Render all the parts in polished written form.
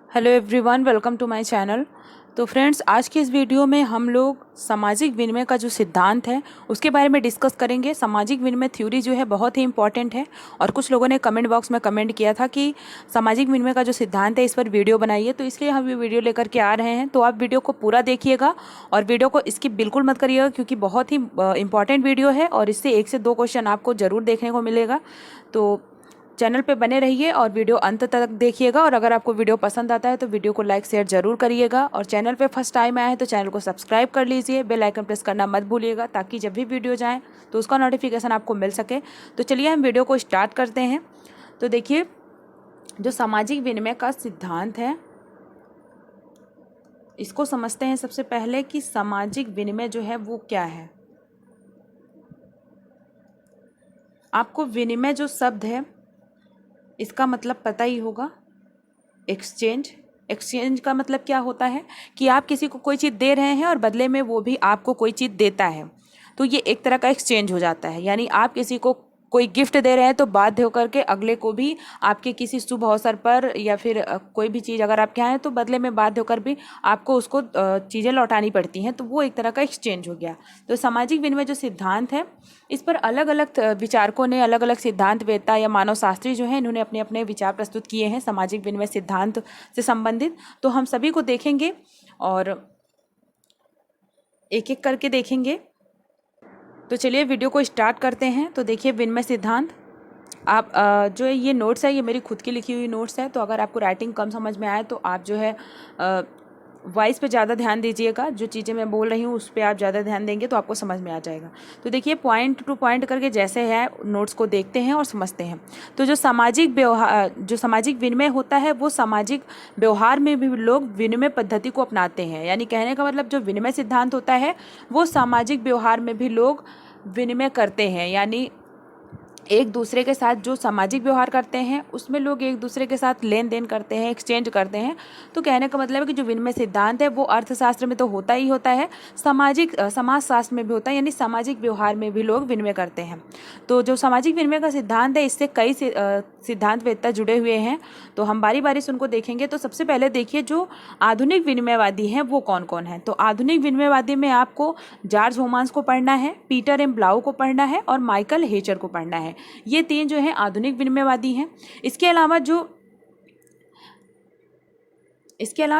Hello everyone, welcome to my channel. तो friends, आज की इस वीडियो में हम लोग सामाजिक विनिमय का जो सिद्धांत है उसके बारे में डिस्कस करेंगे। सामाजिक विनिमय थ्योरी जो है बहुत ही इंपॉर्टेंट है और कुछ लोगों ने कमेंट बॉक्स में कमेंट किया था कि सामाजिक विनिमय का जो सिद्धांत है इस पर वीडियो बनाइए, तो इसलिए हम ये वीडियो लेकर के आ रहे हैं। तो आप वीडियो को पूरा देखिएगा और वीडियो को स्किप बिल्कुल मत करिएगा, क्योंकि बहुत ही इंपॉर्टेंट वीडियो है और इससे 1 से 2 क्वेश्चन आपको ज़रूर देखने को मिलेगा। तो चैनल पे बने रहिए और वीडियो अंत तक देखिएगा। और अगर आपको वीडियो पसंद आता है तो वीडियो को लाइक शेयर जरूर करिएगा। और चैनल पे फर्स्ट टाइम आया है तो चैनल को सब्सक्राइब कर लीजिए, बेल आइकन प्रेस करना मत भूलिएगा, ताकि जब भी वीडियो जाए तो उसका नोटिफिकेशन आपको मिल सके। तो चलिए हम वीडियो को स्टार्ट करते हैं। तो देखिए, जो सामाजिक विनिमय का सिद्धांत है इसको समझते हैं सबसे पहले कि सामाजिक विनिमय जो है वो क्या है। आपको विनिमय जो शब्द है इसका मतलब पता ही होगा, एक्सचेंज। एक्सचेंज का मतलब क्या होता है कि आप किसी को कोई चीज़ दे रहे हैं और बदले में वो भी आपको कोई चीज़ देता है, तो ये एक तरह का एक्सचेंज हो जाता है। यानी आप किसी को कोई गिफ्ट दे रहे हैं तो बाध्य होकर के अगले को भी आपके किसी शुभ अवसर पर या फिर कोई भी चीज़ अगर आपके यहाँ है तो बदले में बाध्य होकर भी आपको उसको चीज़ें लौटानी पड़ती हैं, तो वो एक तरह का एक्सचेंज हो गया। तो सामाजिक विनिमय जो सिद्धांत है इस पर अलग अलग विचारकों ने, अलग अलग सिद्धांतवेत्ता या मानव शास्त्री जो है, इन्होंने अपने अपने विचार प्रस्तुत किए हैं सामाजिक विनिमय सिद्धांत से संबंधित। तो हम सभी को देखेंगे और एक एक करके देखेंगे। तो चलिए वीडियो को स्टार्ट करते हैं। तो देखिए, विनिमय सिद्धांत आप जो है ये नोट्स है, ये मेरी खुद की लिखी हुई नोट्स है। तो अगर आपको राइटिंग कम समझ में आए तो आप जो है वॉइस पे ज़्यादा ध्यान दीजिएगा। जो चीज़ें मैं बोल रही हूँ उस पर आप ज़्यादा ध्यान देंगे तो आपको समझ में आ जाएगा। तो देखिए, पॉइंट टू पॉइंट करके जैसे है नोट्स को देखते हैं और समझते हैं। तो जो सामाजिक विनिमय होता है वो सामाजिक व्यवहार में भी लोग विनिमय पद्धति को अपनाते हैं। यानी कहने का मतलब जो विनिमय सिद्धांत होता है वो सामाजिक व्यवहार में भी लोग विनिमय करते हैं। यानी एक दूसरे के साथ जो सामाजिक व्यवहार करते हैं उसमें लोग एक दूसरे के साथ लेन देन करते हैं, एक्सचेंज करते हैं। तो कहने का मतलब है कि जो विनिमय सिद्धांत है वो अर्थशास्त्र में तो होता ही होता है, समाजशास्त्र में भी होता है। यानी सामाजिक व्यवहार में भी लोग विनिमय करते हैं। तो जो सामाजिक विनिमय का सिद्धांत है इससे कई सिद्धांतवेत्ता जुड़े हुए हैं, तो हम बारी बारी से उनको देखेंगे। तो सबसे पहले देखिए, जो आधुनिक विनिमयवादी हैं वो कौन कौन है। तो आधुनिक विनिमयवादी में आपको जॉर्ज होमान्स को पढ़ना है, पीटर एम ब्लाउ को पढ़ना है और माइकल हेचर को पढ़ना है। ये 3 जो है आधुनिक विनिमयवादी हैं। इसके अलावा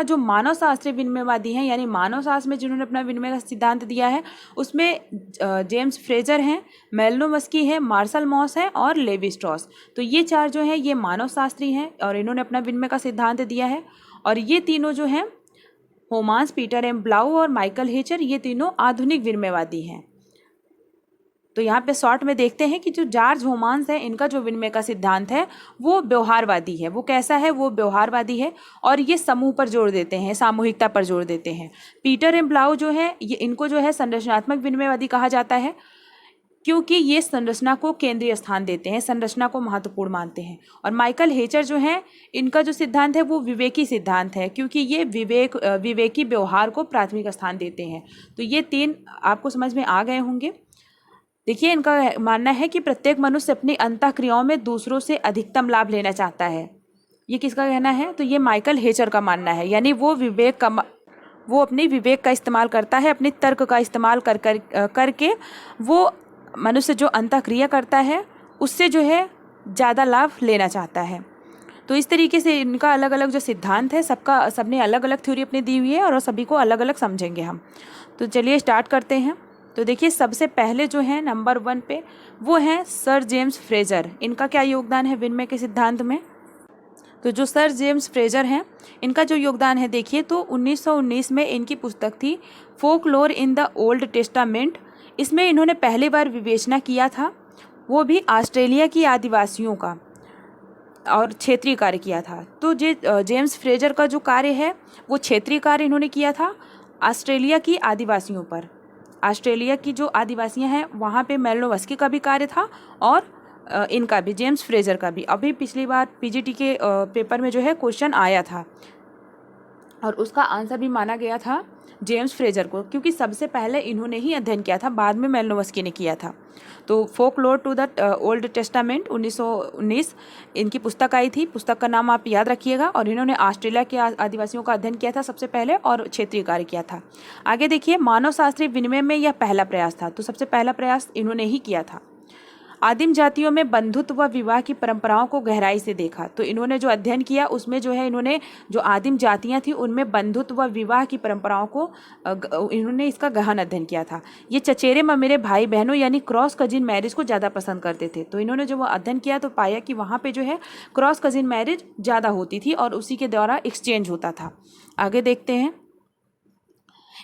जो मानव शास्त्रीय विनिमयवादी हैं, यानी मानव शास्त्र में जिन्होंने अपना विनिमय का सिद्धांत दिया है, उसमें जेम्स फ्रेजर हैं, मेलिनोव्स्की है, मार्शल मॉस है और लेवी स्ट्रॉस। तो ये 4 जो हैं ये मानव शास्त्री हैं और इन्होंने अपना विनिमय का सिद्धांत दिया है। और ये तीनों जो हैं, होमान्स, पीटर एम ब्लाउ और माइकल हेचर, ये तीनों आधुनिक विनिमयवादी हैं। तो यहाँ पे शॉर्ट में देखते हैं कि जो जॉर्ज होमान्स है इनका जो विनिमय का सिद्धांत है वो व्यवहारवादी है। वो कैसा है? वो व्यवहारवादी है और ये समूह पर जोर देते हैं, सामूहिकता पर जोर देते हैं। पीटर एम ब्लाउ जो है ये इनको जो है संरचनात्मक विनिमयवादी कहा जाता है, क्योंकि ये संरचना को केंद्रीय स्थान देते हैं, संरचना को महत्वपूर्ण मानते हैं। और माइकल हेचर जो है इनका जो सिद्धांत है वो विवेकी सिद्धांत है, क्योंकि ये विवेकी व्यवहार को प्राथमिक स्थान देते हैं। तो ये 3 आपको समझ में आ गए होंगे। देखिए, इनका मानना है कि प्रत्येक मनुष्य अपनी अंतःक्रियाओं में दूसरों से अधिकतम लाभ लेना चाहता है। ये किसका कहना है? तो ये माइकल हेचर का मानना है। यानी वो अपने विवेक का इस्तेमाल करता है, अपने तर्क का इस्तेमाल करके वो मनुष्य जो अंतःक्रिया करता है उससे जो है ज़्यादा लाभ लेना चाहता है। तो इस तरीके से इनका अलग अलग जो सिद्धांत है सबने अलग अलग थ्योरी अपनी दी हुई है और सभी को अलग अलग समझेंगे हम। तो चलिए स्टार्ट करते हैं। तो देखिए, सबसे पहले जो है नंबर 1 पे वो है सर जेम्स फ्रेजर। इनका क्या योगदान है विनिमय के सिद्धांत में? तो जो सर जेम्स फ्रेजर हैं इनका जो योगदान है देखिए, तो 1919 में इनकी पुस्तक थी folklore in the Old testament. इसमें इन्होंने पहली बार विवेचना किया था, वो भी ऑस्ट्रेलिया की आदिवासियों का, और क्षेत्रीय कार्य किया था। तो जेम्स फ्रेजर का जो कार्य है वो क्षेत्रीय कार्य इन्होंने किया था ऑस्ट्रेलिया की आदिवासियों पर। ऑस्ट्रेलिया की जो आदिवासियां हैं वहाँ पे मेलिनोव्स्की का भी कार्य था और इनका भी, जेम्स फ्रेजर का भी। अभी पिछली बार पीजीटी के पेपर में जो है क्वेश्चन आया था और उसका आंसर भी माना गया था जेम्स फ्रेजर को, क्योंकि सबसे पहले इन्होंने ही अध्ययन किया था, बाद में मेलिनोवस्की ने किया था। तो folklore to the Old Testament 1919 इनकी पुस्तक आई थी। पुस्तक का नाम आप याद रखिएगा। और इन्होंने ऑस्ट्रेलिया के आदिवासियों का अध्ययन किया था सबसे पहले और क्षेत्रीय कार्य किया था। आगे देखिए, मानव शास्त्रीय विनिमय में यह पहला प्रयास था। तो सबसे पहला प्रयास इन्होंने ही किया था। आदिम जातियों में बंधुत्व व विवाह की परंपराओं को गहराई से देखा। तो इन्होंने जो अध्ययन किया उसमें जो है इन्होंने जो आदिम जातियां थी उनमें बंधुत्व व विवाह की परंपराओं को इन्होंने इसका गहन अध्ययन किया था। ये चचेरे ममेरे भाई बहनों यानी क्रॉस कजिन मैरिज को ज़्यादा पसंद करते थे। तो इन्होंने जो वो अध्ययन किया तो पाया कि वहाँ पर जो है क्रॉस कजिन मैरिज ज़्यादा होती थी और उसी के द्वारा एक्सचेंज होता था। आगे देखते हैं,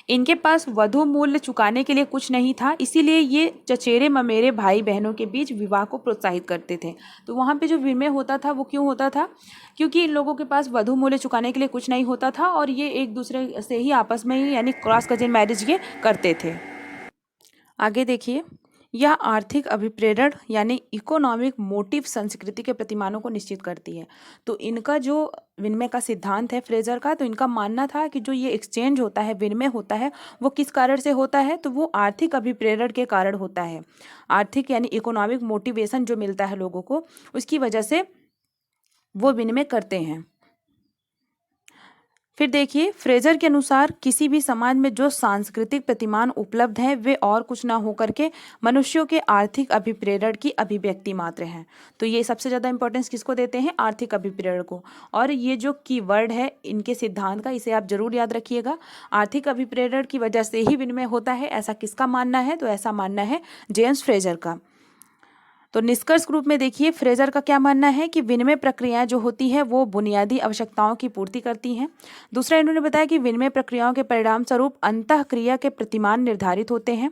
इनके पास वधु मूल्य चुकाने के लिए कुछ नहीं था, इसीलिए ये चचेरे ममेरे भाई बहनों के बीच विवाह को प्रोत्साहित करते थे। तो वहाँ पे जो विनिमय होता था वो क्यों होता था? क्योंकि इन लोगों के पास वधु मूल्य चुकाने के लिए कुछ नहीं होता था और ये एक दूसरे से ही आपस में ही यानी क्रॉस कजिन मैरिज ये करते थे। आगे देखिए, यह आर्थिक अभिप्रेरण यानी इकोनॉमिक मोटिव संस्कृति के प्रतिमानों को निश्चित करती है। तो इनका जो विनिमय का सिद्धांत है फ्रेजर का, तो इनका मानना था कि जो ये एक्सचेंज होता है, विनिमय होता है, वो किस कारण से होता है? तो वो आर्थिक अभिप्रेरण के कारण होता है। आर्थिक यानी इकोनॉमिक मोटिवेशन जो मिलता है लोगों को, उसकी वजह से वो विनिमय करते हैं। फिर देखिए, फ्रेजर के अनुसार किसी भी समाज में जो सांस्कृतिक प्रतिमान उपलब्ध हैं वे और कुछ ना होकर के मनुष्यों के आर्थिक अभिप्रेरण की अभिव्यक्ति मात्र हैं। तो ये सबसे ज़्यादा इंपॉर्टेंस किसको देते हैं? आर्थिक अभिप्रेरण को। और ये जो कीवर्ड है इनके सिद्धांत का, इसे आप जरूर याद रखिएगा। आर्थिक अभिप्रेरण की वजह से ही विनिमय होता है, ऐसा किसका मानना है? तो ऐसा मानना है जेम्स फ्रेजर का। तो निष्कर्ष रूप में देखिए, फ्रेजर का क्या मानना है कि विनिमय प्रक्रियाएं जो होती है वो बुनियादी आवश्यकताओं की पूर्ति करती हैं। दूसरा, इन्होंने बताया कि विनिमय प्रक्रियाओं के परिणाम स्वरूप अंतःक्रिया के प्रतिमान निर्धारित होते हैं।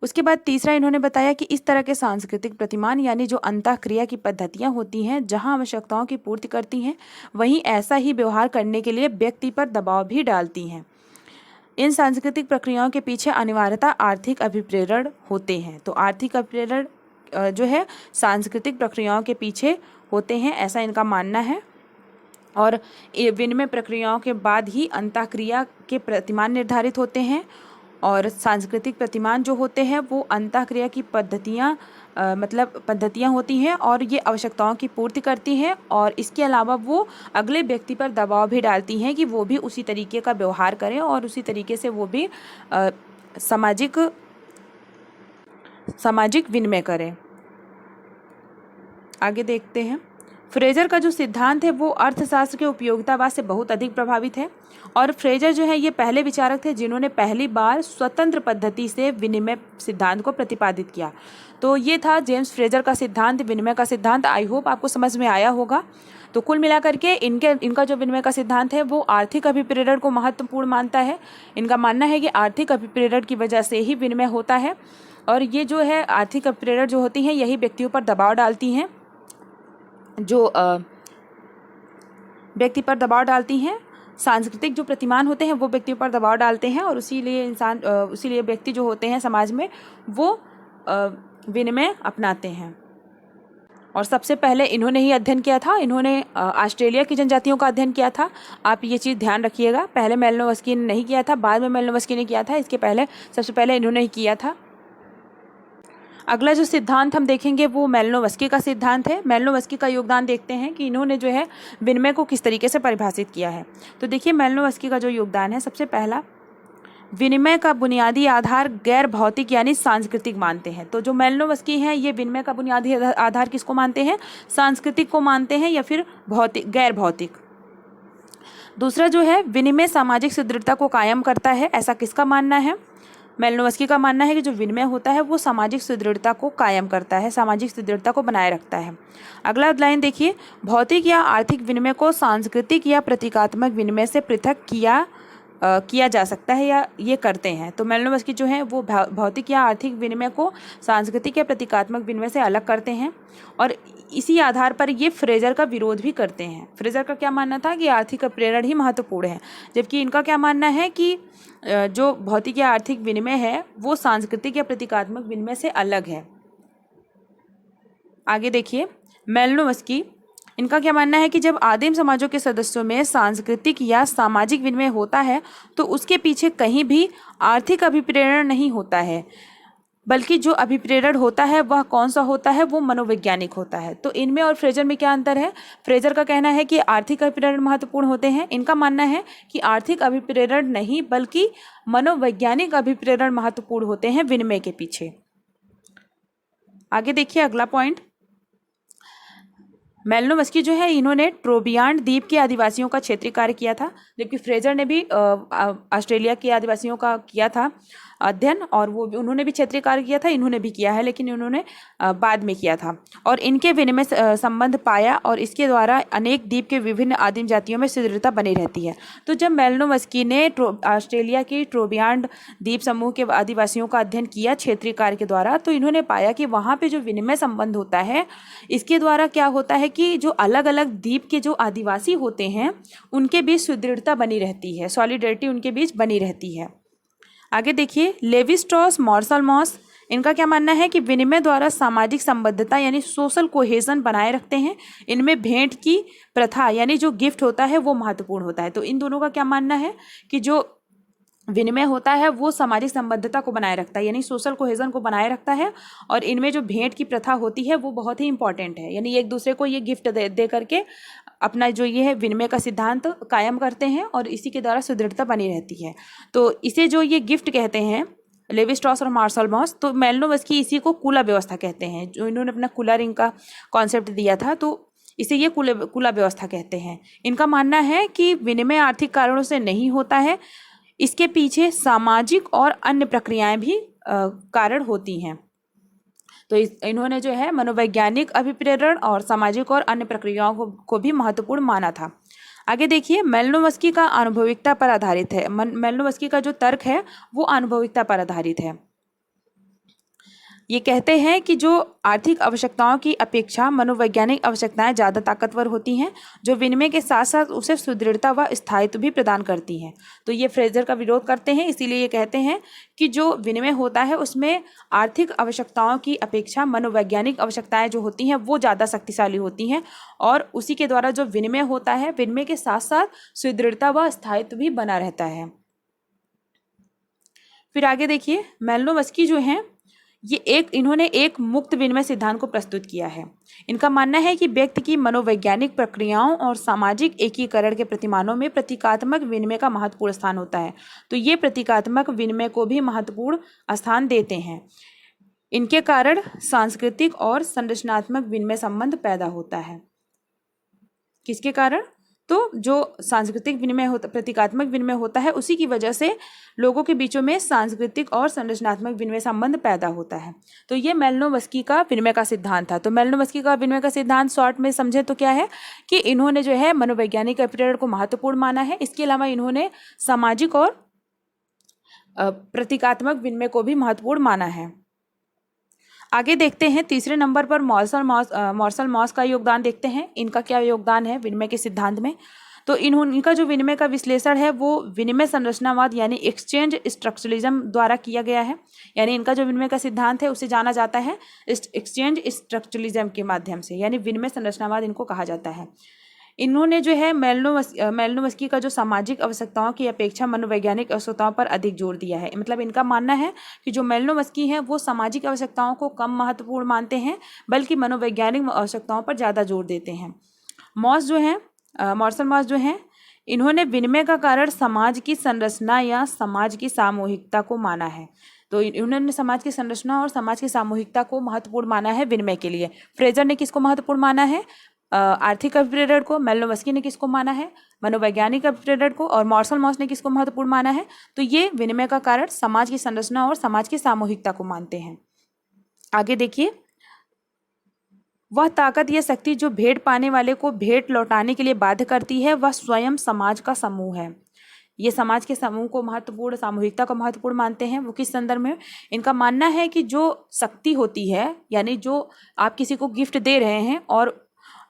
उसके बाद तीसरा, इन्होंने बताया कि इस तरह के सांस्कृतिक प्रतिमान यानी जो अंतःक्रिया की पद्धतियां होती हैं जहां आवश्यकताओं की पूर्ति करती हैं, वहीं ऐसा ही व्यवहार करने के लिए व्यक्ति पर दबाव भी डालती हैं। इन सांस्कृतिक प्रक्रियाओं के पीछे अनिवार्यता आर्थिक अभिप्रेरण होते हैं। तो आर्थिक अभिप्रेरण जो है सांस्कृतिक प्रक्रियाओं के पीछे होते हैं, ऐसा इनका मानना है। और विनिमय प्रक्रियाओं के बाद ही अंतःक्रिया के प्रतिमान निर्धारित होते हैं। और सांस्कृतिक प्रतिमान जो होते हैं वो अंतःक्रिया की पद्धतियाँ होती हैं और ये आवश्यकताओं की पूर्ति करती हैं। और इसके अलावा वो अगले व्यक्ति पर दबाव भी डालती हैं कि वो भी उसी तरीके का व्यवहार करें और उसी तरीके से वो भी सामाजिक विनिमय करें। आगे देखते हैं, फ्रेजर का जो सिद्धांत है वो अर्थशास्त्र के उपयोगितावाद से बहुत अधिक प्रभावित है। और फ्रेजर जो है ये पहले विचारक थे जिन्होंने पहली बार स्वतंत्र पद्धति से विनिमय सिद्धांत को प्रतिपादित किया। तो ये था जेम्स फ्रेजर का सिद्धांत, विनिमय का सिद्धांत। आई होप आपको समझ में आया होगा। तो कुल मिलाकर के इनका जो विनिमय का सिद्धांत है वो आर्थिक अभिप्रेरण को महत्वपूर्ण मानता है। इनका मानना है कि आर्थिक अभिप्रेरण की वजह से ही विनिमय होता है और ये जो है आर्थिक अभिप्रेरण जो होती हैं यही व्यक्तियों पर दबाव डालती हैं, जो व्यक्ति पर दबाव डालती हैं। सांस्कृतिक जो प्रतिमान होते हैं वो व्यक्तियों पर दबाव डालते हैं और उसीलिए व्यक्ति जो होते हैं समाज में वो विनिमय अपनाते हैं। और सबसे पहले इन्होंने ही अध्ययन किया था। इन्होंने ऑस्ट्रेलिया की जनजातियों का अध्ययन किया था। आप ये चीज़ ध्यान रखिएगा। पहले मेलिनोवस्की ने नहीं किया था, बाद में मेलिनोवस्की ने किया था। इसके पहले सबसे पहले इन्होंने ही किया था। अगला जो सिद्धांत हम देखेंगे वो मेलिनोवस्की का सिद्धांत है। मेलिनोवस्की का योगदान देखते हैं कि इन्होंने जो है विनिमय को किस तरीके से परिभाषित किया है। तो देखिए, मेलिनोवस्की का जो योगदान है, सबसे पहला, विनिमय का बुनियादी आधार गैर भौतिक यानी सांस्कृतिक मानते हैं। तो जो मेलिनोवस्की हैं ये विनिमय का बुनियादी आधार किसको मानते हैं? सांस्कृतिक को मानते हैं या फिर गैर भौतिक। दूसरा जो है, विनिमय सामाजिक सुदृढ़ता को कायम करता है, ऐसा किसका मानना है? मेलिनोवस्की का मानना है कि जो विनिमय होता है वो सामाजिक सुदृढ़ता को कायम करता है, सामाजिक सुदृढ़ता को बनाए रखता है। अगला लाइन देखिए, भौतिक या आर्थिक विनिमय को सांस्कृतिक या प्रतीकात्मक विनिमय से पृथक किया जा सकता है या ये करते हैं। तो मेलिनोवस्की जो है वो भौतिक या आर्थिक विनिमय को सांस्कृतिक या प्रतीकात्मक विनिमय से अलग करते हैं और इसी आधार पर ये फ्रेजर का विरोध भी करते हैं। फ्रेजर का क्या मानना था कि आर्थिक प्रेरण ही महत्वपूर्ण है, जबकि इनका क्या मानना है कि जो भौतिक या आर्थिक विनिमय है वो सांस्कृतिक या प्रतीकात्मक विनिमय से अलग है। आगे देखिए, मेलिनोवस्की इनका क्या मानना है कि जब आदिम समाजों के सदस्यों में सांस्कृतिक या सामाजिक विनिमय होता है तो उसके पीछे कहीं भी आर्थिक अभिप्रेरण नहीं होता है, बल्कि जो अभिप्रेरण होता है वह कौन सा होता है, वो मनोवैज्ञानिक होता है। तो इनमें और फ्रेजर में क्या अंतर है? फ्रेजर का कहना है कि आर्थिक अभिप्रेरण महत्वपूर्ण होते हैं, इनका मानना है कि आर्थिक अभिप्रेरण नहीं बल्कि मनोवैज्ञानिक अभिप्रेरण महत्वपूर्ण होते हैं विनिमय के पीछे। आगे देखिए अगला पॉइंट, मेलनोवस्की जो है इन्होंने ट्रोबियान द्वीप के आदिवासियों का क्षेत्रीय कार्य किया था, जबकि फ्रेजर ने भी ऑस्ट्रेलिया के आदिवासियों का किया था अध्ययन, और वो उन्होंने भी क्षेत्रीय कार्य किया था, इन्होंने भी किया है, लेकिन इन्होंने बाद में किया था। और इनके विनिमय संबंध पाया और इसके द्वारा अनेक द्वीप के विभिन्न आदिम जातियों में सुदृढ़ता बनी रहती है। तो जब मेलनोवस्की ने ऑस्ट्रेलिया की ट्रोबियान द्वीप समूह के आदिवासियों का अध्ययन किया क्षेत्रीय कार्य के द्वारा, तो इन्होंने पाया कि वहाँ पे जो विनिमय संबंध होता है इसके द्वारा क्या होता है कि जो अलग अलग द्वीप के जो आदिवासी होते हैं उनके बीच सुदृढ़ता बनी रहती है, सॉलिडरिटी उनके बीच बनी रहती है। आगे देखिए, लेवी स्ट्रॉस, मार्शल मॉस, इनका क्या मानना है कि विनिमय द्वारा सामाजिक संबद्धता यानी सोशल कोहेजन बनाए रखते हैं। इनमें भेंट की प्रथा यानी जो गिफ्ट होता है वो महत्वपूर्ण होता है। तो इन दोनों का क्या मानना है कि जो विनिमय होता है वो सामाजिक संबद्धता को बनाए रखता है, यानी सोशल कोहेजन को बनाए रखता है, और इनमें जो भेंट की प्रथा होती है वो बहुत ही इंपॉर्टेंट है, यानी एक दूसरे को ये गिफ्ट दे करके अपना जो ये है विनिमय का सिद्धांत कायम करते हैं और इसी के द्वारा सुदृढ़ता बनी रहती है। तो इसे जो ये गिफ्ट कहते हैं लेवी स्ट्रॉस और मार्शल मॉस, तो मेलनोवस्की इसी को कुला व्यवस्था कहते हैं, जो इन्होंने अपना कुला रिंग का कॉन्सेप्ट दिया था, तो इसे ये कुला व्यवस्था कहते हैं। इनका मानना है कि विनिमय आर्थिक कारणों से नहीं होता है, इसके पीछे सामाजिक और अन्य प्रक्रियाएं भी कारण होती हैं। तो इन्होंने जो है मनोवैज्ञानिक अभिप्रेरण और सामाजिक और अन्य प्रक्रियाओं को भी महत्वपूर्ण माना था। आगे देखिए, मेलनोवस्की का अनुभविकता पर आधारित है। मेलनोवस्की का जो तर्क है वो अनुभविकता पर आधारित है। ये कहते हैं कि जो आर्थिक आवश्यकताओं की अपेक्षा मनोवैज्ञानिक आवश्यकताएं ज़्यादा ताकतवर होती हैं, जो विनिमय के साथ साथ उसे सुदृढ़ता व स्थायित्व भी प्रदान करती हैं। तो ये फ्रेजर का विरोध करते हैं, इसीलिए ये कहते हैं कि जो विनिमय होता है उसमें आर्थिक आवश्यकताओं की अपेक्षा मनोवैज्ञानिक आवश्यकताएं जो होती हैं वो ज़्यादा शक्तिशाली होती हैं, और उसी के द्वारा जो विनिमय होता है विनिमय के साथ साथ सुदृढ़ता व स्थायित्व भी बना रहता है। फिर आगे देखिए, मेलनोवस्की जो हैं इन्होंने एक मुक्त विनिमय सिद्धांत को प्रस्तुत किया है। इनका मानना है कि व्यक्ति की मनोवैज्ञानिक प्रक्रियाओं और सामाजिक एकीकरण के प्रतिमानों में प्रतीकात्मक विनिमय का महत्वपूर्ण स्थान होता है। तो ये प्रतीकात्मक विनिमय को भी महत्वपूर्ण स्थान देते हैं। इनके कारण सांस्कृतिक और संरचनात्मक विनिमय संबंध पैदा होता है। किसके कारण? तो जो सांस्कृतिक विनिमय होता, प्रतीकात्मक विनिमय होता है, उसी की वजह से लोगों के बीचों में सांस्कृतिक और संरचनात्मक विनिमय संबंध पैदा होता है। तो ये मेलनोवस्की का विनिमय का सिद्धांत था। तो मेलनोवस्की का विनिमय का सिद्धांत शॉर्ट में समझे तो क्या है कि इन्होंने जो है मनोवैज्ञानिक अभिप्रेरण को महत्वपूर्ण माना है। इसके अलावा इन्होंने सामाजिक और प्रतीकात्मक विनिमय को भी महत्वपूर्ण माना है। आगे देखते हैं, तीसरे नंबर पर मार्शल मॉस का योगदान देखते हैं। इनका क्या योगदान है विनिमय के सिद्धांत में? तो इनका जो विनिमय का विश्लेषण है वो विनिमय संरचनावाद यानी एक्सचेंज स्ट्रक्चरलिज्म द्वारा किया गया है। यानी इनका जो विनिमय का सिद्धांत है उसे जाना जाता है एक्सचेंज स्ट्रक्चरलिज्म के माध्यम से, यानी विनिमय संरचनावाद इनको कहा जाता है। इन्होंने जो है मेलनोवस्की का जो सामाजिक आवश्यकताओं की अपेक्षा मनोवैज्ञानिक आवश्यकताओं पर अधिक जोर दिया है। मतलब इनका मानना है कि जो मेलनोवस्की हैं वो सामाजिक आवश्यकताओं को कम महत्वपूर्ण मानते हैं, बल्कि मनोवैज्ञानिक आवश्यकताओं पर ज़्यादा जोर देते हैं। मार्शल मॉस जो हैं इन्होंने विनिमय का कारण समाज की संरचना या समाज की सामूहिकता को माना है। तो इन्होंने समाज की संरचना और समाज की सामूहिकता को महत्वपूर्ण माना है विनिमय के लिए। फ्रेजर ने किसको महत्वपूर्ण माना है? आर्थिक अभिप्रेरण को। मेलनोवस्की ने किसको माना है? मनोवैज्ञानिक अभिप्रेरण को। और मार्शल मॉस ने किसको महत्वपूर्ण माना है? तो ये विनिमय का कारण समाज की संरचना और समाज की सामूहिकता को मानते हैं। आगे देखिए, वह ताकत या शक्ति जो भेंट पाने वाले को भेंट लौटाने के लिए बाध्य करती है वह स्वयं समाज का समूह है। ये समाज के समूह को महत्वपूर्ण, सामूहिकता को महत्वपूर्ण मानते हैं। वो किस संदर्भ में? इनका मानना है कि जो शक्ति होती है, यानी जो आप किसी को गिफ्ट दे रहे हैं और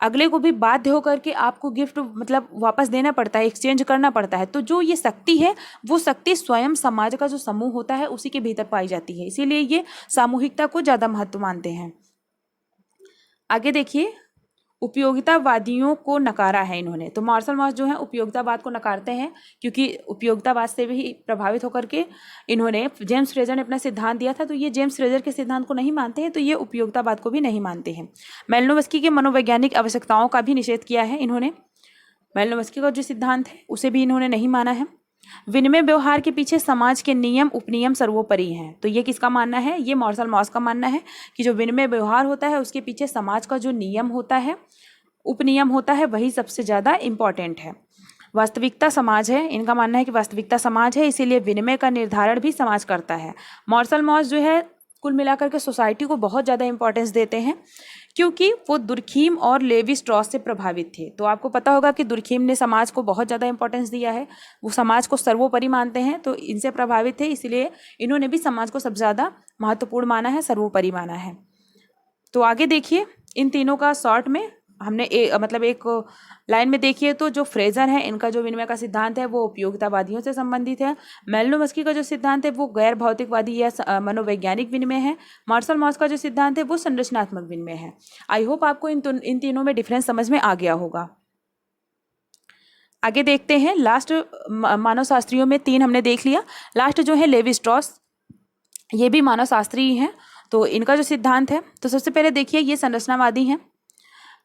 अगले को भी बाध्य होकर के आपको गिफ्ट मतलब वापस देना पड़ता है, एक्सचेंज करना पड़ता है, तो जो ये शक्ति है वो शक्ति स्वयं समाज का जो समूह होता है उसी के भीतर पाई जाती है। इसीलिए ये सामूहिकता को ज़्यादा महत्व मानते हैं। आगे देखिए, उपयोगितावादियों को नकारा है इन्होंने। तो मार्शल मॉस जो है उपयोगितावाद को नकारते हैं, क्योंकि उपयोगितावाद से भी प्रभावित होकर के इन्होंने, जेम्स फ्रेजर ने अपना सिद्धांत दिया था, तो ये जेम्स फ्रेजर के सिद्धांत को नहीं मानते हैं, तो ये उपयोगितावाद को भी नहीं मानते हैं। मेलिनोवस्की के मनोवैज्ञानिक आवश्यकताओं का भी निषेध किया है इन्होंने। मेलिनोवस्की का जो सिद्धांत है उसे भी इन्होंने नहीं माना है। विनिमय व्यवहार के पीछे समाज के नियम उपनियम सर्वोपरि हैं। तो ये किसका मानना है? ये मार्शल मॉस का मानना है कि जो विनिमय व्यवहार होता है उसके पीछे समाज का जो नियम होता है, उपनियम होता है, वही सबसे ज़्यादा इम्पॉर्टेंट है। वास्तविकता समाज है, इनका मानना है कि वास्तविकता समाज है, इसीलिए विनिमय का निर्धारण भी समाज करता है। मार्शल मॉस जो है कुल मिलाकर के सोसाइटी को बहुत ज़्यादा इंपॉर्टेंस देते हैं, क्योंकि वो दुर्खीम और लेवी स्ट्रॉस से प्रभावित थे। तो आपको पता होगा कि दुर्खीम ने समाज को बहुत ज़्यादा इंपॉर्टेंस दिया है, वो समाज को सर्वोपरि मानते हैं, तो इनसे प्रभावित थे, इसलिए इन्होंने भी समाज को सबसे ज़्यादा महत्वपूर्ण माना है, सर्वोपरि माना है। तो आगे देखिए, इन तीनों का शॉर्ट में हमने एक लाइन में देखिए तो जो फ्रेजर है इनका जो विनिमय का सिद्धांत है वो उपयोगितावादियों से संबंधित है। मेलिनोवस्की का जो सिद्धांत है वो गैर भौतिकवादी या मनोवैज्ञानिक विनिमय है। मार्शल मॉस का जो सिद्धांत है वो संरचनात्मक विनिमय है। आई होप आपको इन तीनों में डिफरेंस समझ में आ गया होगा। आगे देखते हैं, लास्ट मानव शास्त्रियों में 3 हमने देख लिया। लास्ट जो है लेवी स्ट्रॉस, ये भी मानव शास्त्री ही हैं। तो इनका जो सिद्धांत है, तो सबसे पहले देखिए ये संरचनावादी हैं।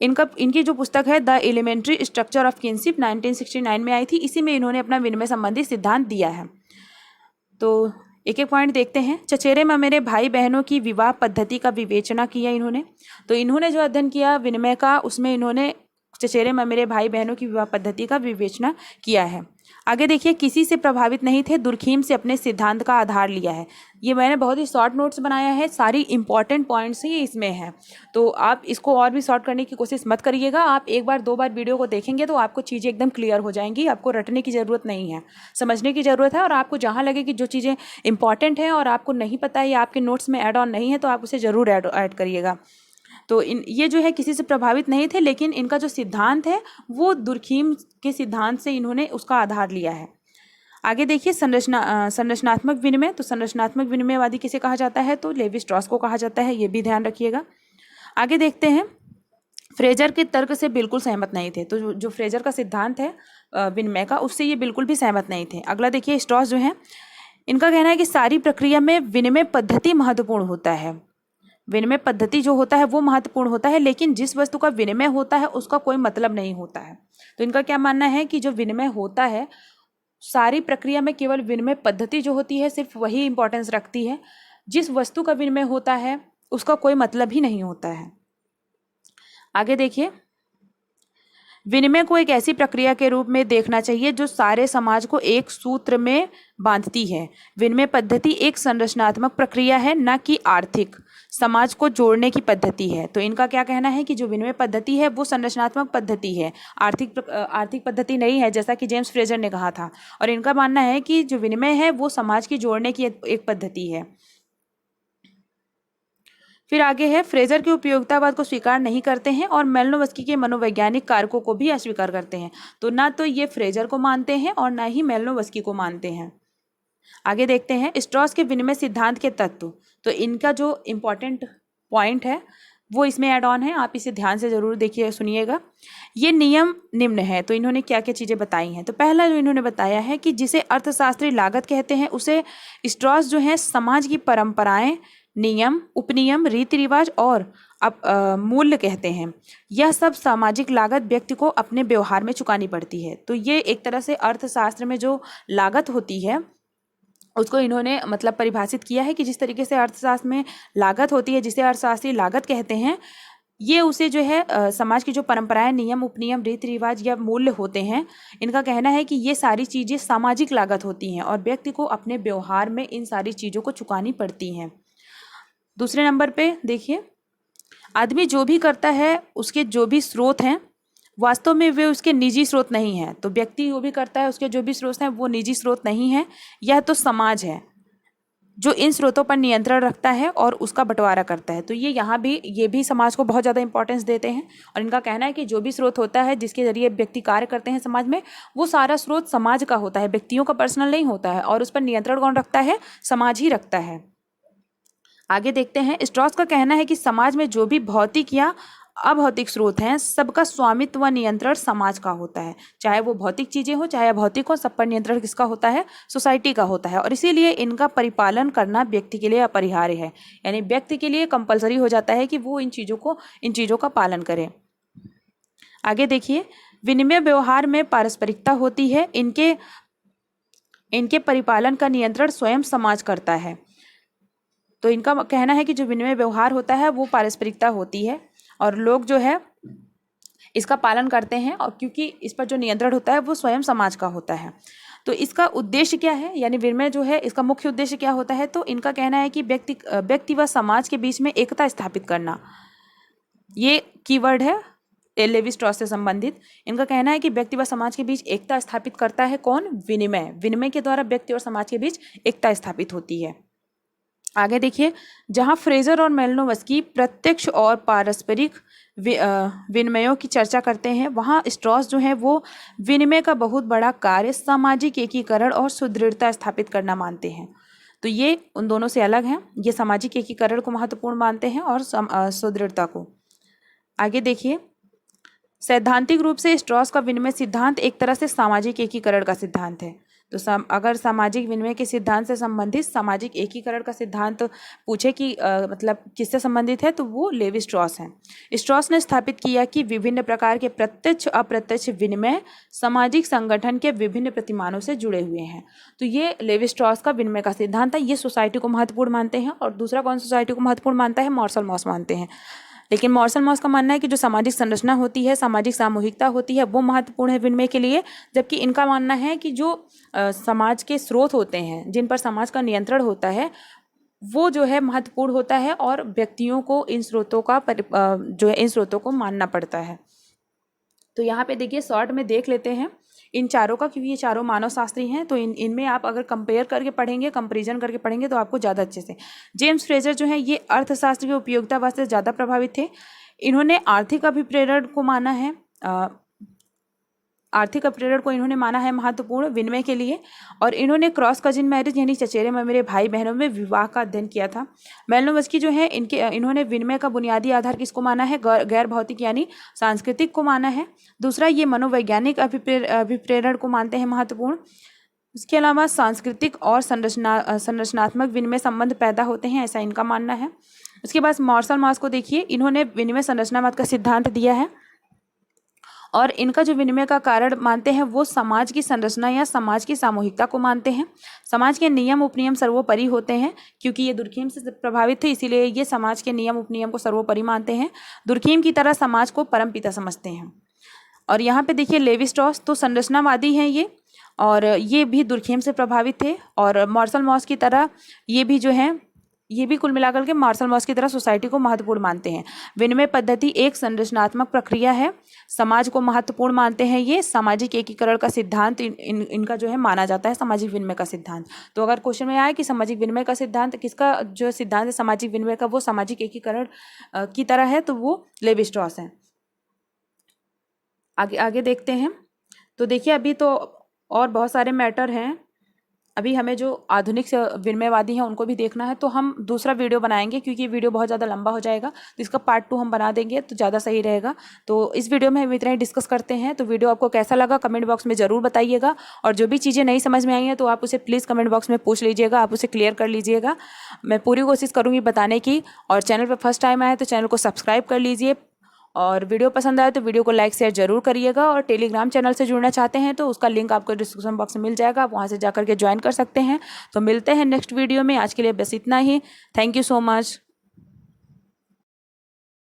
इनकी जो पुस्तक है the elementary structure of kinship 1969 में आई थी, इसी में इन्होंने अपना विनिमय संबंधी सिद्धांत दिया है। तो एक एक पॉइंट देखते हैं। चचेरे ममेरे भाई बहनों की विवाह पद्धति का विवेचना किया इन्होंने। तो इन्होंने जो अध्ययन किया विनिमय का, उसमें इन्होंने चचेरे ममेरे भाई बहनों की विवाह पद्धति का विवेचना किया है। आगे देखिए, किसी से प्रभावित नहीं थे, दुर्खीम से अपने सिद्धांत का आधार लिया है। ये मैंने बहुत ही शॉर्ट नोट्स बनाया है, सारी इंपॉर्टेंट पॉइंट्स ही इसमें हैं। तो आप इसको और भी शॉर्ट करने की कोशिश मत करिएगा। आप एक बार 2 बार वीडियो को देखेंगे तो आपको चीज़ें एकदम क्लियर हो जाएंगी। आपको रटने की ज़रूरत नहीं है, समझने की ज़रूरत है। और आपको जहाँ लगे कि जो चीज़ें इंपॉर्टेंट हैं और आपको नहीं पता है या आपके नोट्स में ऐड ऑन नहीं है, तो आप उसे ज़रूर ऐड करिएगा। तो ये जो है किसी से प्रभावित नहीं थे, लेकिन इनका जो सिद्धांत है वो दुर्खीम के सिद्धांत से इन्होंने उसका आधार लिया है। आगे देखिए, संरचनात्मक विनिमय। तो संरचनात्मक विनिमयवादी किसे कहा जाता है? तो लेवी स्ट्रॉस को कहा जाता है, ये भी ध्यान रखिएगा। आगे देखते हैं, फ्रेजर के तर्क से बिल्कुल सहमत नहीं थे। तो जो फ्रेजर का सिद्धांत है विनिमय का, उससे ये बिल्कुल भी सहमत नहीं थे। अगला देखिए, स्ट्रॉस जो है, इनका कहना है कि सारी प्रक्रिया में विनिमय पद्धति महत्वपूर्ण होता है। विनिमय पद्धति जो होता है वो महत्वपूर्ण होता है, लेकिन जिस वस्तु का विनिमय होता है उसका कोई मतलब नहीं होता है। तो इनका क्या मानना है कि जो विनिमय होता है, सारी प्रक्रिया में केवल विनिमय पद्धति जो होती है सिर्फ वही इंपॉर्टेंस रखती है। जिस वस्तु का विनिमय होता है उसका कोई मतलब ही नहीं होता है। आगे देखिए, विनिमय को एक ऐसी प्रक्रिया के रूप में देखना चाहिए जो सारे समाज को एक सूत्र में बांधती है। विनिमय पद्धति एक संरचनात्मक प्रक्रिया है, न कि आर्थिक समाज को जोड़ने की पद्धति है। तो इनका क्या कहना है कि जो विनिमय पद्धति है वो संरचनात्मक पद्धति है, आर्थिक पद्धति नहीं है, जैसा कि जेम्स फ्रेजर ने कहा था। और इनका मानना है कि जो विनिमय है वो समाज की जोड़ने की एक पद्धति है। फिर आगे है, फ्रेजर के उपयोगितावाद को स्वीकार नहीं करते हैं और मेलिनोवस्की के मनोवैज्ञानिक कारकों को भी अस्वीकार करते हैं। तो ना तो ये फ्रेजर को मानते हैं और ना ही मेलिनोवस्की को मानते हैं। आगे देखते हैं, स्ट्रॉस के विनिमय सिद्धांत के तत्व। तो इनका जो इम्पॉर्टेंट पॉइंट है वो इसमें ऐड ऑन है, आप इसे ध्यान से जरूर देखिए, सुनिएगा। ये नियम निम्न है। तो इन्होंने क्या क्या चीज़ें बताई हैं? तो पहला जो इन्होंने बताया है कि जिसे अर्थशास्त्री लागत कहते हैं, उसे स्ट्रॉस जो है समाज की परंपराएं, नियम, उपनियम, रीति रिवाज और मूल्य कहते हैं। यह सब सामाजिक लागत व्यक्ति को अपने व्यवहार में चुकानी पड़ती है। तो ये एक तरह से अर्थशास्त्र में जो लागत होती है उसको इन्होंने परिभाषित किया है कि जिस तरीके से अर्थशास्त्र में लागत होती है, जिसे अर्थशास्त्री लागत कहते हैं, ये उसे जो है समाज की जो परंपराएं, नियम, उपनियम, रीति रिवाज या मूल्य होते हैं, इनका कहना है कि ये सारी चीज़ें सामाजिक लागत होती हैं और व्यक्ति को अपने व्यवहार में इन सारी चीज़ों को चुकानी पड़ती हैं। दूसरे नंबर पे देखिए, आदमी जो भी करता है उसके जो भी स्रोत हैं वास्तव में वे उसके निजी स्रोत नहीं हैं। तो व्यक्ति जो भी करता है उसके जो भी स्रोत हैं वो निजी स्रोत नहीं है, यह तो समाज है जो इन स्रोतों पर नियंत्रण रखता है और उसका बंटवारा करता है। तो ये भी समाज को बहुत ज़्यादा इंपॉर्टेंस देते हैं और इनका कहना है कि जो भी स्रोत होता है जिसके जरिए व्यक्ति कार्य करते हैं समाज में, वो सारा स्रोत समाज का होता है, व्यक्तियों का पर्सनल नहीं होता है। और उस पर नियंत्रण कौन रखता है? समाज ही रखता है। आगे देखते हैं, स्ट्रॉस का कहना है कि समाज में जो भी भौतिक या अभौतिक स्रोत हैं, सबका स्वामित्व व नियंत्रण समाज का होता है। चाहे वो भौतिक चीजें हो चाहे अभौतिक हो, सब पर नियंत्रण किसका होता है? सोसाइटी का होता है। और इसीलिए इनका परिपालन करना व्यक्ति के लिए अपरिहार्य है, यानी व्यक्ति के लिए कंपलसरी हो जाता है कि वो इन चीजों का पालन करे। आगे देखिए, विनिमय व्यवहार में पारस्परिकता होती है, इनके परिपालन का नियंत्रण स्वयं समाज करता है। तो इनका कहना है कि जो विनिमय व्यवहार होता है वो पारस्परिकता होती है और लोग जो है इसका पालन करते हैं, और क्योंकि इस पर जो नियंत्रण होता है वो स्वयं समाज का होता है। तो इसका उद्देश्य क्या है, यानी विनिमय जो है इसका मुख्य उद्देश्य क्या होता है? तो इनका कहना है कि व्यक्ति व समाज के बीच में एकता स्थापित करना, ये कीवर्ड है लेवी स्ट्रॉस से संबंधित। इनका कहना है कि व्यक्ति व समाज के बीच एकता स्थापित करता है कौन? विनिमय। विनिमय के द्वारा व्यक्ति और समाज के बीच एकता स्थापित होती है। आगे देखिए, जहां फ्रेजर और मेलिनोवस्की प्रत्यक्ष और पारस्परिक विनिमयों की चर्चा करते हैं, वहां स्ट्रॉस जो है वो विनिमय का बहुत बड़ा कार्य सामाजिक एकीकरण और सुदृढ़ता स्थापित करना मानते हैं। तो ये उन दोनों से अलग हैं, ये सामाजिक एकीकरण को महत्वपूर्ण मानते हैं और सुदृढ़ता को। आगे देखिए, सैद्धांतिक रूप से स्ट्रॉस का विनिमय सिद्धांत एक तरह से सामाजिक एकीकरण का सिद्धांत है। तो अगर सामाजिक विनिमय के सिद्धांत से संबंधित सामाजिक एकीकरण का सिद्धांत पूछे कि मतलब किससे संबंधित है, तो वो लेवी स्ट्रॉस है। स्ट्रॉस ने स्थापित किया कि विभिन्न प्रकार के प्रत्यक्ष अप्रत्यक्ष विनिमय सामाजिक संगठन के विभिन्न प्रतिमानों से जुड़े हुए हैं। तो ये लेवी स्ट्रॉस का विनिमय का सिद्धांत है। ये सोसाइटी को महत्वपूर्ण मानते हैं। और दूसरा कौन सोसाइटी को महत्वपूर्ण मानता है? मार्शल मॉस मानते हैं। लेकिन मार्शल मॉस का मानना है कि जो सामाजिक संरचना होती है, सामाजिक सामूहिकता होती है, वो महत्वपूर्ण है विनिमय के लिए। जबकि इनका मानना है कि जो समाज के स्रोत होते हैं, जिन पर समाज का नियंत्रण होता है, वो जो है महत्वपूर्ण होता है और व्यक्तियों को इन स्रोतों को मानना पड़ता है। तो यहाँ पे देखिए, शॉर्ट में देख लेते हैं इन चारों का, क्योंकि ये चारों मानव शास्त्री हैं। तो इनमें आप अगर कंपेयर करके पढ़ेंगे, कंपेरिजन करके पढ़ेंगे, तो आपको ज़्यादा अच्छे से। जेम्स फ्रेजर जो है ये अर्थशास्त्र की उपयोगिता वास्ते ज़्यादा प्रभावित थे। इन्होंने आर्थिक अभिप्रेरण को माना है, आर्थिक अभिप्रेरण को इन्होंने माना है महत्वपूर्ण विनिमय के लिए। और इन्होंने क्रॉस कजिन मैरिज यानी चचेरे मेरे भाई बहनों में विवाह का अध्ययन किया था। मेलिनोवस्की जो है इन्होंने विनिमय का बुनियादी आधार किसको माना है? गैर भौतिक यानी सांस्कृतिक को माना है। दूसरा, ये मनोवैज्ञानिक अभिप्रेरण को मानते हैं महत्वपूर्ण। इसके अलावा सांस्कृतिक और संरचनात्मक विनिमय संबंध पैदा होते हैं, ऐसा इनका मानना है। उसके बाद मार्शल मॉस को देखिए, इन्होंने विनिमय संरचनावाद का सिद्धांत दिया है और इनका जो विनिमय का कारण मानते हैं वो समाज की संरचना या समाज की सामूहिकता को मानते हैं। समाज के नियम उपनियम सर्वोपरि होते हैं, क्योंकि ये दुर्खीम से प्रभावित थे, इसीलिए ये समाज के नियम उपनियम को सर्वोपरि मानते हैं। दुर्खीम की तरह समाज को परमपिता समझते हैं। और यहाँ पे देखिए, लेवी स्ट्रॉस तो संरचनावादी हैं ये, और ये भी दुर्खीम से प्रभावित थे। और मार्शल मॉस की तरह ये भी कुल मिलाकर के मार्शल मॉस की तरह सोसाइटी को महत्वपूर्ण मानते हैं। विनिमय पद्धति एक संरचनात्मक प्रक्रिया है, समाज को महत्वपूर्ण मानते हैं। ये सामाजिक एकीकरण का सिद्धांत इनका जो है माना जाता है, सामाजिक विनिमय का सिद्धांत। तो अगर क्वेश्चन में आए कि सामाजिक विनिमय का सिद्धांत किसका जो सिद्धांत है सामाजिक विनिमय का, वो सामाजिक एकीकरण की तरह है, तो वो लेवी स्ट्रॉस है। आगे देखते हैं। तो देखिए, अभी तो और बहुत सारे मैटर हैं। अभी हमें जो आधुनिक विनिमयवादी हैं उनको भी देखना है, तो हम दूसरा वीडियो बनाएंगे, क्योंकि ये वीडियो बहुत ज़्यादा लंबा हो जाएगा। तो इसका पार्ट 2 हम बना देंगे तो ज़्यादा सही रहेगा। तो इस वीडियो में हम इतना ही डिस्कस करते हैं। तो वीडियो आपको कैसा लगा कमेंट बॉक्स में ज़रूर बताइएगा, और जो भी चीज़ें नहीं समझ में आई हैं तो आप उसे प्लीज़ कमेंट बॉक्स में पूछ लीजिएगा, आप उसे क्लियर कर लीजिएगा। मैं पूरी कोशिश करूँगी बताने की। और चैनल पर फर्स्ट टाइम आए तो चैनल को सब्सक्राइब कर लीजिए, और वीडियो पसंद आए तो वीडियो को लाइक शेयर जरूर करिएगा। और टेलीग्राम चैनल से जुड़ना चाहते हैं तो उसका लिंक आपको डिस्क्रिप्शन बॉक्स में मिल जाएगा, आप वहाँ से जाकर के ज्वाइन कर सकते हैं। तो मिलते हैं नेक्स्ट वीडियो में। आज के लिए बस इतना ही। Thank you so much.